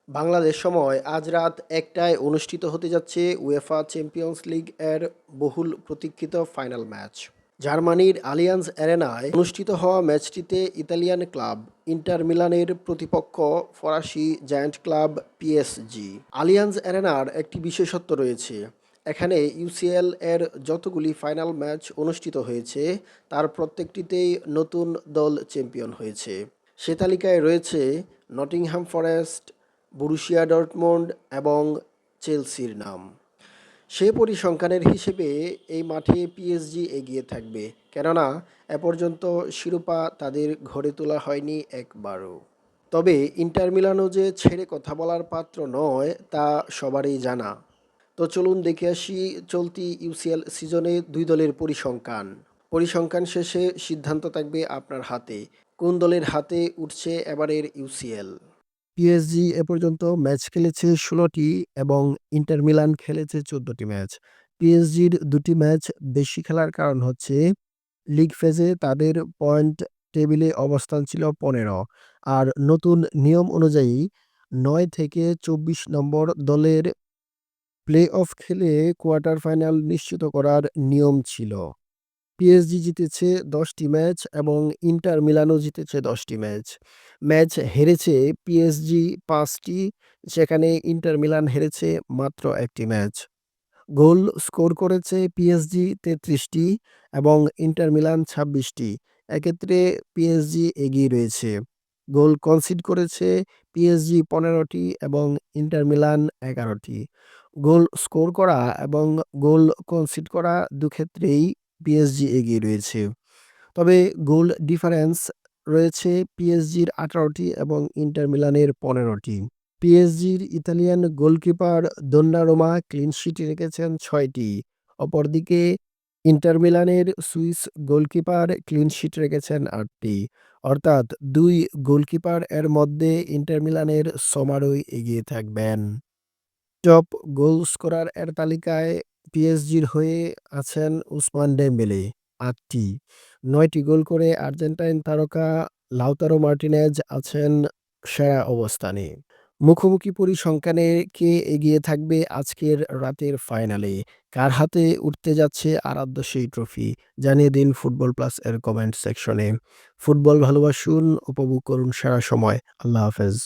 বাংলাদেশ সময় আজ রাত ১টায় অনুষ্ঠিত হতে যাচ্ছে উয়েফা চ্যাম্পিয়নস লিগ এর বহুল প্রতীক্ষিত ফাইনাল ম্যাচ। জার্মানির আলিয়ান্স অ্যারেনায় অনুষ্ঠিত হওয়া ম্যাচটিতে ইতালিয়ান ক্লাব ইন্টার মিলানের প্রতিপক্ষ ফরাসি জায়ান্ট ক্লাব পিএসজি। আলিয়ান্স অ্যারেনার একটি বিশেষত্ব রয়েছে। এখানে ইউসিএল এর যতগুলি ফাইনাল ম্যাচ অনুষ্ঠিত হয়েছে তার প্রত্যেকটিতেই নতুন দল চ্যাম্পিয়ন হয়েছে। সে তালিকায় রয়েছে নটিংহ্যাম ফরেস্ট, বরুশিয়া ডর্টমুন্ড এবং চেলসির নাম। সে পরিসংখ্যানের হিসেবে এই মাঠে পিএসজি এগিয়ে থাকবে, কেননা এ পর্যন্ত শিরোপা তাদের ঘরে তোলা হয়নি একবারও। তবে ইন্টার মিলানও যে ছেড়ে কথা বলার পাত্র নয় তা সবারই জানা। তো চলুন দেখে আসি চলতি ইউসিএল সিজনে দুই দলের পরিসংখ্যান শেষে সিদ্ধান্ত থাকবে আপনার হাতে, কোন দলের হাতে উঠছে এবারের ইউসিএল। পিএসজি এ পর্যন্ত ম্যাচ খেলেছে ১৬টি এবং ইন্টার মিলান খেলেছে ১৪টি ম্যাচ। পিএসজির দুটি ম্যাচ বেশি খেলার কারণ হচ্ছে লিগ ফেজে তাদের পয়েন্ট টেবিলে অবস্থান ছিল ১৫, আর নতুন নিয়ম অনুযায়ী ৯ থেকে ২৪ নম্বর দলের প্লে অফ খেলে কোয়ার্টার ফাইনাল নিশ্চিত করার নিয়ম ছিল। পিএসজি জিতেছে ১০টি ম্যাচ এবং ইন্টার মিলানও জিতেছে ১০টি ম্যাচ। ম্যাচ হেরেছে পিএসজি ৫টি, সেখানে ইন্টার মিলান হেরেছে মাত্র ১টি ম্যাচ। গোল স্কোর করেছে পিএসজি ৩৩টি এবং ইন্টার মিলান ২৬টি। এক্ষেত্রে পিএসজি এগিয়ে রয়েছে। গোল কনসিড করেছে পিএসজি ১৫টি এবং ইন্টার মিলান ১১টি। গোল স্কোর করা এবং গোল কনসিড করা দুক্ষেত্রেই পিএসজি এগিয়ে রয়েছে। তবে গোল ডিফারেন্স রয়েছে পিএসজির ১৮টি এবং ইন্টার মিলানের ১৫টি। পিএসজির Italian goalkeeper Donnarumma clean sheet রেখেছেন ৬টি। অপরদিকে ইন্টার মিলানের সুইস গোলকিপার ক্লিন শিট রেখেছেন ৮টি। অর্থাৎ ২ গোলকিপার এর মধ্যে ইন্টার মিলানের সোমারোই এগিয়ে থাকবেন। টপ গোল স্কোরার এর তালিকায় পিএসজির হয়ে আছেন উসমান ডেম্বেলে ৮টি। ৯টি গোল করে আর্জেন্টাইন তারকা লাউতারো মার্টিনেজ আছেন সেরা অবস্থানে। মুখোমুখি পরিসংখ্যানে কে এগিয়ে থাকবে আজকের রাতের ফাইনালে? কার হাতে উঠতে যাচ্ছে আরাধ্য সেই ট্রফি? জানিয়ে দিন ফুটবল প্লাস এর কমেন্ট সেকশনে। ফুটবল ভালোবাসুন, উপভোগ করুন সারা সময়। আল্লাহ হাফেজ।